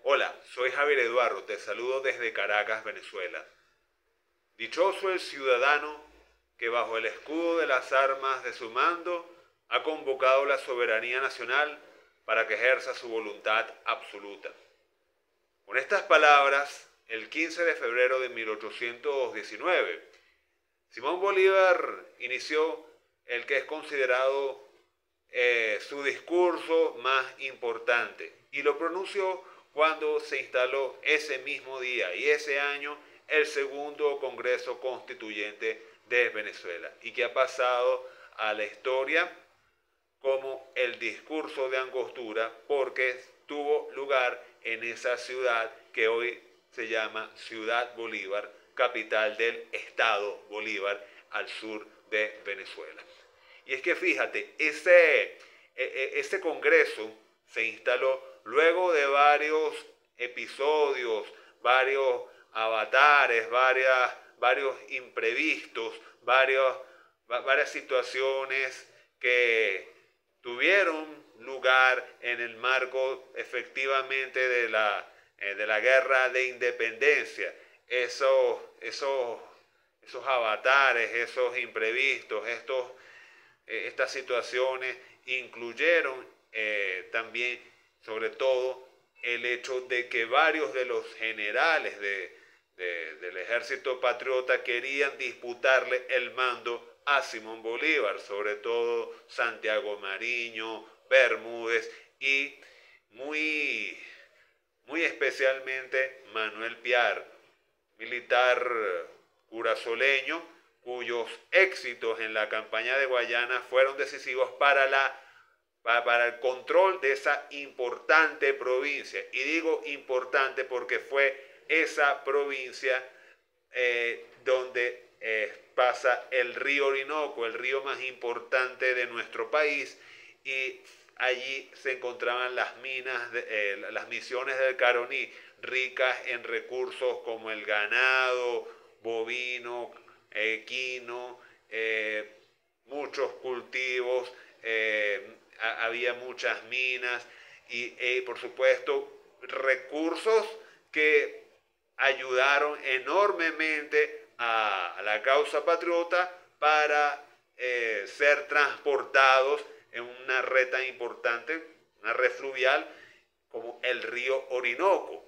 Hola, soy Javier Eduardo, te saludo desde Caracas, Venezuela. Dichoso el ciudadano que bajo el escudo de las armas de su mando ha convocado la soberanía nacional para que ejerza su voluntad absoluta. Con estas palabras, el 15 de febrero de 1819, Simón Bolívar inició el que es considerado su discurso más importante y lo pronunció cuando se instaló ese mismo día y ese año el segundo Congreso Constituyente de Venezuela y que ha pasado a la historia como el discurso de Angostura porque tuvo lugar en esa ciudad que hoy se llama Ciudad Bolívar, capital del Estado Bolívar al sur de Venezuela. Y es que fíjate, ese congreso se instaló luego de varios episodios, varios avatares, varios imprevistos, varias situaciones que tuvieron lugar en el marco efectivamente de la guerra de independencia. Esos avatares, esos imprevistos, estas situaciones incluyeron también, sobre todo, el hecho de que varios de los generales del ejército patriota querían disputarle el mando a Simón Bolívar, sobre todo Santiago Mariño, Bermúdez y muy, muy especialmente Manuel Piar, militar curazoleño, cuyos éxitos en la campaña de Guayana fueron decisivos para el control de esa importante provincia. Y digo importante porque fue esa provincia donde pasa el río Orinoco, el río más importante de nuestro país, y allí se encontraban las minas, las misiones del Caroní, ricas en recursos como el ganado, bovino, equino, muchos cultivos, había muchas minas y por supuesto recursos que ayudaron enormemente a la causa patriota para ser transportados en una red tan importante, una red fluvial como el río Orinoco.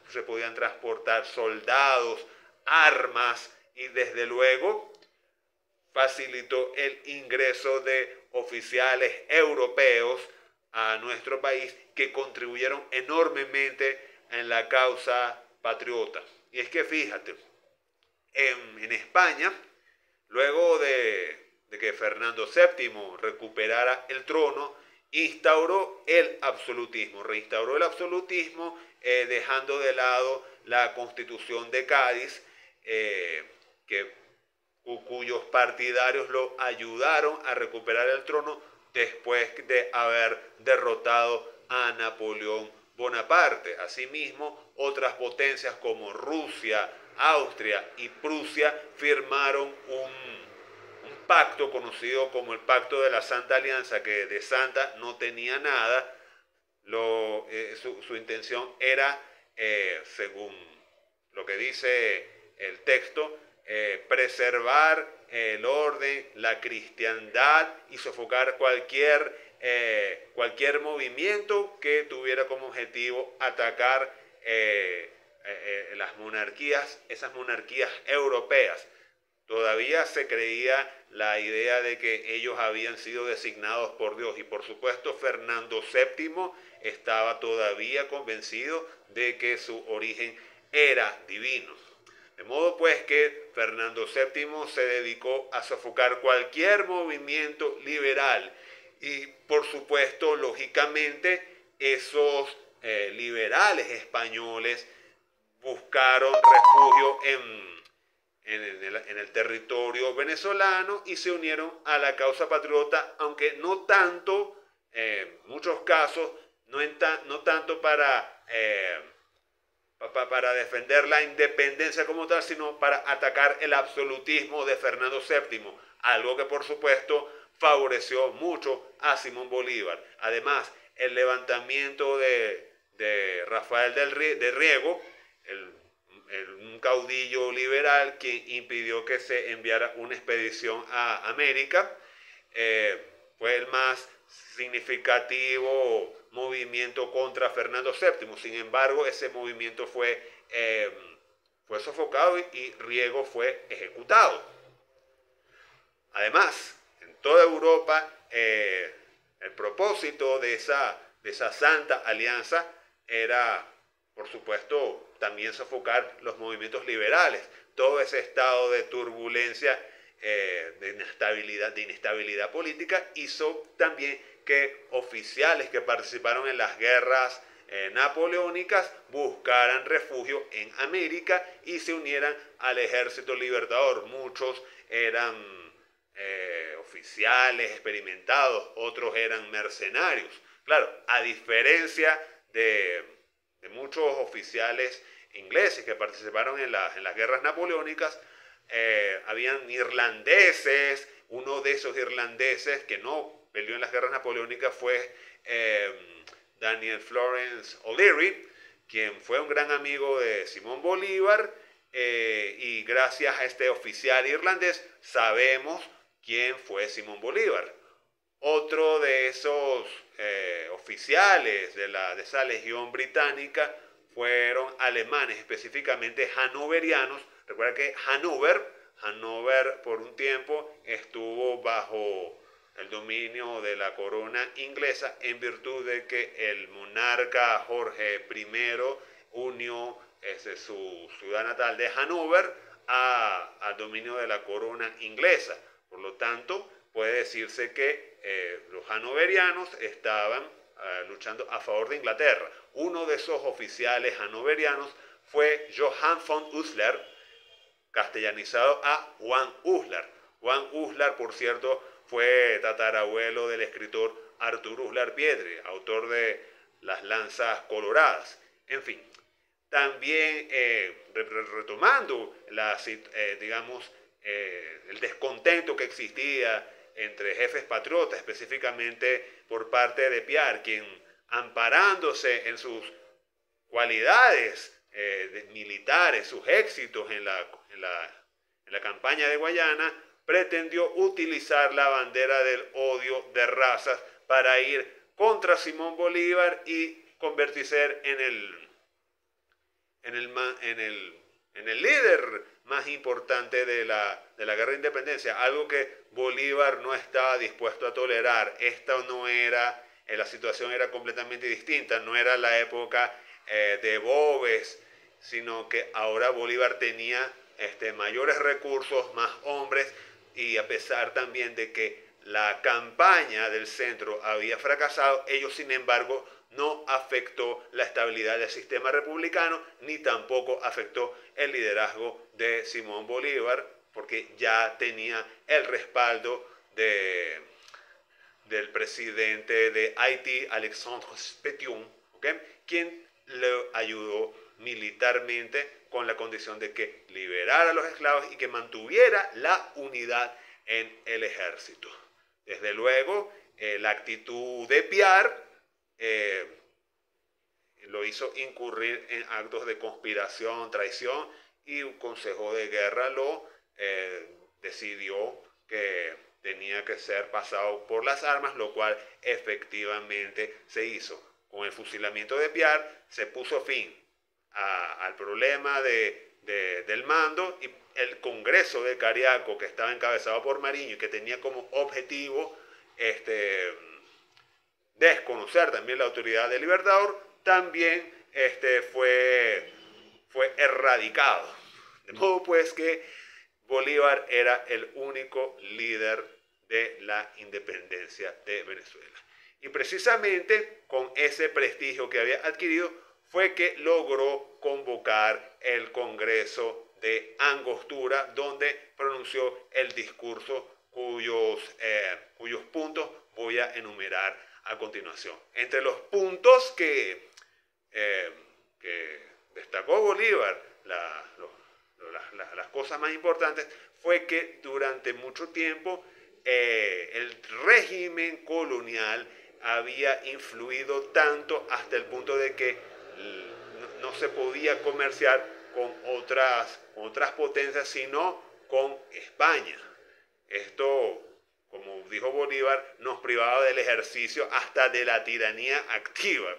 Se podían transportar soldados, armas y desde luego facilitó el ingreso de oficiales europeos a nuestro país que contribuyeron enormemente en la causa patriota. Y es que fíjate, en España, luego de que Fernando VII recuperara el trono, reinstauró el absolutismo, dejando de lado la Constitución de Cádiz, cuyos partidarios lo ayudaron a recuperar el trono después de haber derrotado a Napoleón Bonaparte. Asimismo, otras potencias como Rusia, Austria y Prusia firmaron un pacto conocido como el Pacto de la Santa Alianza, que de santa no tenía nada. Su intención era, según lo que dice el texto, preservar el orden, la cristiandad y sofocar cualquier movimiento que tuviera como objetivo atacar las monarquías, esas monarquías europeas. Todavía se creía la idea de que ellos habían sido designados por Dios y por supuesto Fernando VII estaba todavía convencido de que su origen era divino. De modo pues que Fernando VII se dedicó a sofocar cualquier movimiento liberal y por supuesto, lógicamente, esos liberales españoles buscaron refugio en el territorio venezolano y se unieron a la causa patriota, aunque no tanto, en muchos casos, no tanto para defender la independencia como tal, sino para atacar el absolutismo de Fernando VII, algo que por supuesto favoreció mucho a Simón Bolívar. Además, el levantamiento de Rafael de Riego, un caudillo liberal quien impidió que se enviara una expedición a América. Fue el más significativo movimiento contra Fernando VII. Sin embargo, ese movimiento fue sofocado y Riego fue ejecutado. Además, en toda Europa, el propósito de esa santa alianza era, por supuesto, también sofocar los movimientos liberales. Todo ese estado de turbulencia, de inestabilidad política, hizo también que oficiales que participaron en las guerras napoleónicas buscaran refugio en América y se unieran al ejército libertador. Muchos eran oficiales experimentados, otros eran mercenarios. Claro, a diferencia de muchos oficiales ingleses que participaron en las guerras napoleónicas, habían irlandeses. Uno de esos irlandeses que no peleó en las guerras napoleónicas fue Daniel Florence O'Leary, quien fue un gran amigo de Simón Bolívar, y gracias a este oficial irlandés sabemos quién fue Simón Bolívar. Otro de esos oficiales de esa legión británica fueron alemanes, específicamente hannoverianos. Recuerda que Hannover por un tiempo estuvo bajo el dominio de la corona inglesa en virtud de que el monarca Jorge I unió su ciudad natal de Hannover al dominio de la corona inglesa. Por lo tanto, puede decirse que los hannoverianos estaban luchando a favor de Inglaterra. Uno de esos oficiales hannoverianos fue Johann von Uslar, castellanizado a Juan Uslar. Juan Uslar, por cierto, fue tatarabuelo del escritor Artur Uslar Pietri, autor de Las Lanzas Coloradas. En fin, también retomando el descontento que existía entre jefes patriotas, específicamente por parte de Piar, quien, amparándose en sus cualidades militares, sus éxitos en la campaña de Guayana, pretendió utilizar la bandera del odio de razas para ir contra Simón Bolívar y convertirse en el líder más importante de la guerra de independencia, algo que Bolívar no estaba dispuesto a tolerar. La situación era completamente distinta, no era la época de Boves, sino que ahora Bolívar tenía mayores recursos, más hombres, y a pesar también de que la campaña del centro había fracasado, ello sin embargo no afectó la estabilidad del sistema republicano, ni tampoco afectó el liderazgo de Simón Bolívar, porque ya tenía el respaldo del presidente de Haití, Alexandre Pétion, ¿okay?, quien le ayudó militarmente con la condición de que liberara a los esclavos y que mantuviera la unidad en el ejército. Desde luego, la actitud de Piar lo hizo incurrir en actos de conspiración, traición, y un consejo de guerra lo decidió que tenía que ser pasado por las armas, lo cual efectivamente se hizo. Con el fusilamiento de Piar se puso fin al problema del mando, y el Congreso de Cariaco, que estaba encabezado por Mariño y que tenía como objetivo desconocer también la autoridad del Libertador, también fue erradicado. De modo pues que Bolívar era el único líder de la independencia de Venezuela. Y precisamente con ese prestigio que había adquirido fue que logró convocar el Congreso de Angostura, donde pronunció el discurso cuyos puntos voy a enumerar a continuación. Entre los puntos que destacó Bolívar, las cosas más importantes, fue que durante mucho tiempo el régimen colonial había influido tanto hasta el punto de que no se podía comerciar con otras potencias, sino con España. Esto, como dijo Bolívar, nos privaba del ejercicio hasta de la tiranía activa.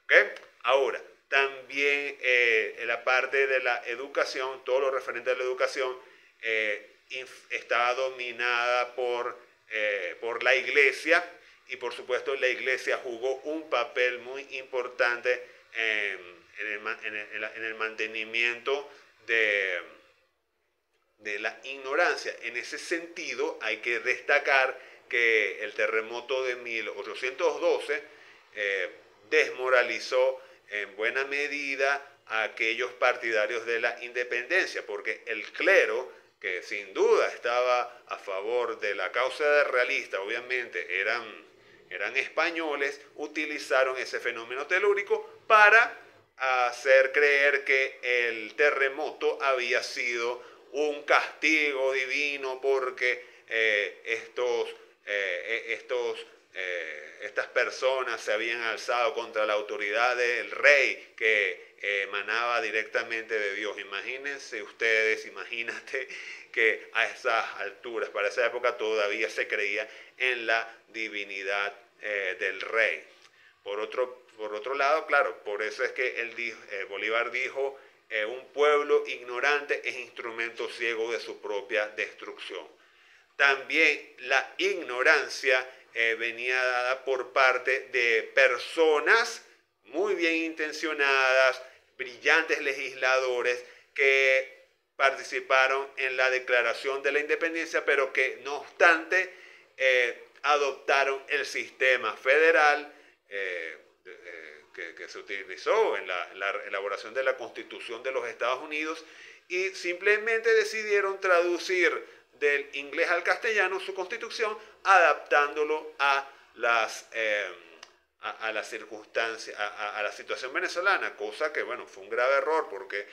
¿Okay? Ahora, también en la parte de la educación, todo lo referente a la educación, estaba dominada por la Iglesia, y por supuesto la Iglesia jugó un papel muy importante en el mantenimiento de la ignorancia. En ese sentido hay que destacar que el terremoto de 1812 desmoralizó en buena medida a aquellos partidarios de la independencia, porque el clero, que sin duda estaba a favor de la causa realista, obviamente eran españoles, utilizaron ese fenómeno telúrico para hacer creer que el terremoto había sido un castigo divino porque estas personas se habían alzado contra la autoridad del rey que emanaba directamente de Dios. Imagínense ustedes, imagínate que a esas alturas, para esa época todavía se creía en la divinidad del rey. Por otro lado, claro, por eso es que Bolívar dijo, un pueblo ignorante es instrumento ciego de su propia destrucción. También la ignorancia venía dada por parte de personas muy bien intencionadas, brillantes legisladores que participaron en la declaración de la independencia, pero que no obstante adoptaron el sistema federal que se utilizó en la elaboración de la Constitución de los Estados Unidos, y simplemente decidieron traducir del inglés al castellano su constitución, adaptándolo a las circunstancias, a la situación venezolana, cosa que, bueno, fue un grave error, porque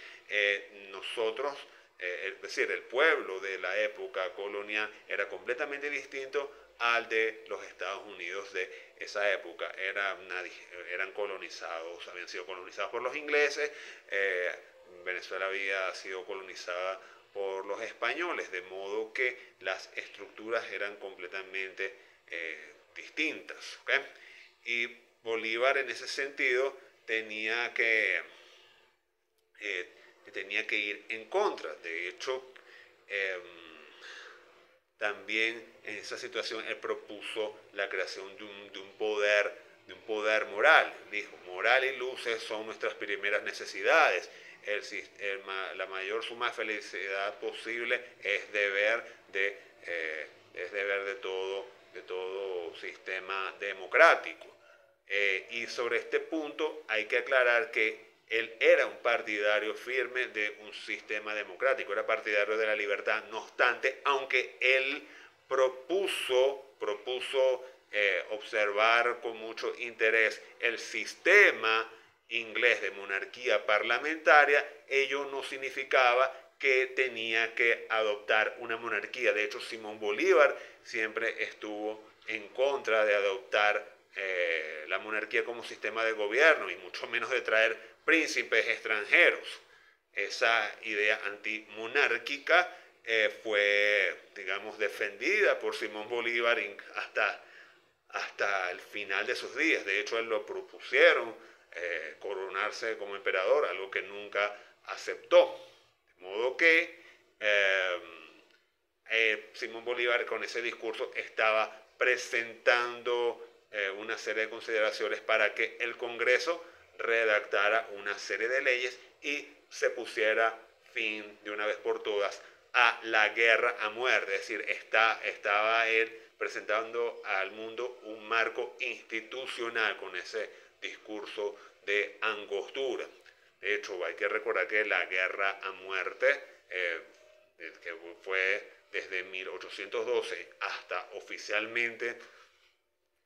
nosotros, es decir, el pueblo de la época colonial era completamente distinto al de los Estados Unidos de esa época. Eran colonizados, habían sido colonizados por los ingleses, Venezuela había sido colonizada por los españoles, de modo que las estructuras eran completamente distintas. ¿Okay? Y Bolívar en ese sentido tenía que ir en contra. De hecho, también en esa situación él propuso la creación de un poder moral. Dijo, moral y luces son nuestras primeras necesidades. La mayor suma de felicidad posible es deber de todo sistema democrático. Y sobre este punto hay que aclarar que él era un partidario firme de un sistema democrático, era partidario de la libertad. No obstante, aunque él propuso observar con mucho interés el sistema inglés de monarquía parlamentaria, ello no significaba que tenía que adoptar una monarquía. De hecho, Simón Bolívar siempre estuvo en contra de adoptar la monarquía como sistema de gobierno, y mucho menos de traer príncipes extranjeros. Esa idea antimonárquica fue, digamos, defendida por Simón Bolívar hasta el final de sus días. De hecho, él lo propusieron coronarse como emperador, algo que nunca aceptó. De modo que Simón Bolívar con ese discurso estaba presentando una serie de consideraciones para que el Congreso redactara una serie de leyes y se pusiera fin de una vez por todas a la guerra a muerte. Es decir, estaba él presentando al mundo un marco institucional con ese discurso de angostura. De hecho, hay que recordar que la guerra a muerte, que fue desde 1812 hasta oficialmente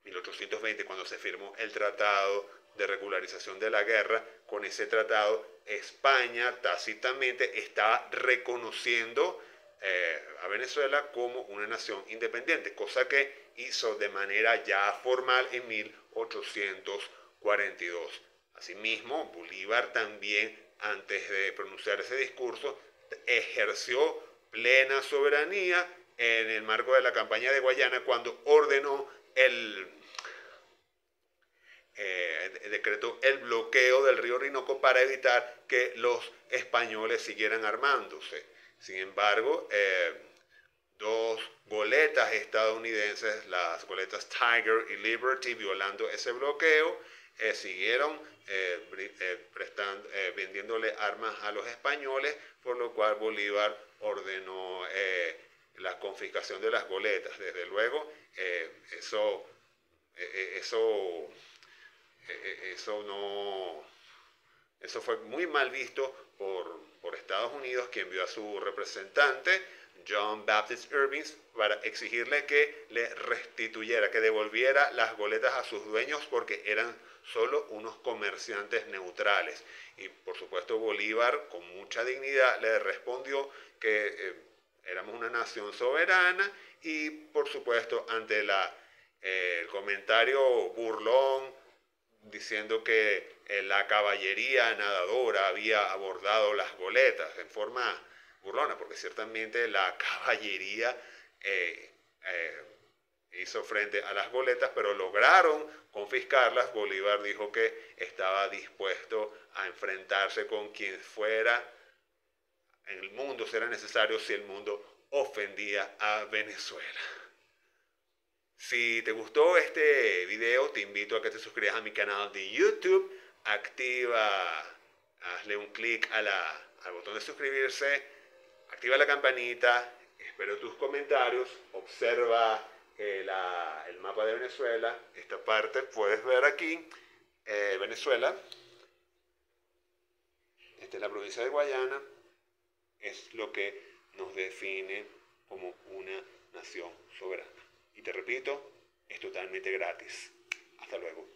1820, cuando se firmó el Tratado de Regularización de la Guerra, con ese tratado España tácitamente estaba reconociendo a Venezuela como una nación independiente, cosa que hizo de manera ya formal en 1842. Asimismo, Bolívar también, antes de pronunciar ese discurso, ejerció plena soberanía en el marco de la campaña de Guayana cuando ordenó decretó el bloqueo del río Orinoco para evitar que los españoles siguieran armándose. Sin embargo, dos goletas estadounidenses, las goletas Tiger y Liberty, violando ese bloqueo, siguieron vendiéndole armas a los españoles, por lo cual Bolívar ordenó la confiscación de las goletas. Desde luego, eso fue muy mal visto por Estados Unidos, que envió a su representante, John Baptist Irving, para exigirle que le restituyera, que devolviera las goletas a sus dueños porque eran solo unos comerciantes neutrales. Y por supuesto Bolívar, con mucha dignidad, le respondió que éramos una nación soberana y por supuesto ante el comentario burlón diciendo que la caballería nadadora había abordado las goletas en forma burlona, porque ciertamente la caballería hizo frente a las goletas, pero lograron confiscarlas. Bolívar dijo que estaba dispuesto a enfrentarse con quien fuera en el mundo, si era necesario, si el mundo ofendía a Venezuela. Si te gustó este video, te invito a que te suscribas a mi canal de YouTube, hazle un clic al botón de suscribirse, activa la campanita, espero tus comentarios, observa el mapa de Venezuela. Esta parte puedes ver aquí, Venezuela, esta es la provincia de Guayana, es lo que nos define como una nación soberana. Y te repito, es totalmente gratis. Hasta luego.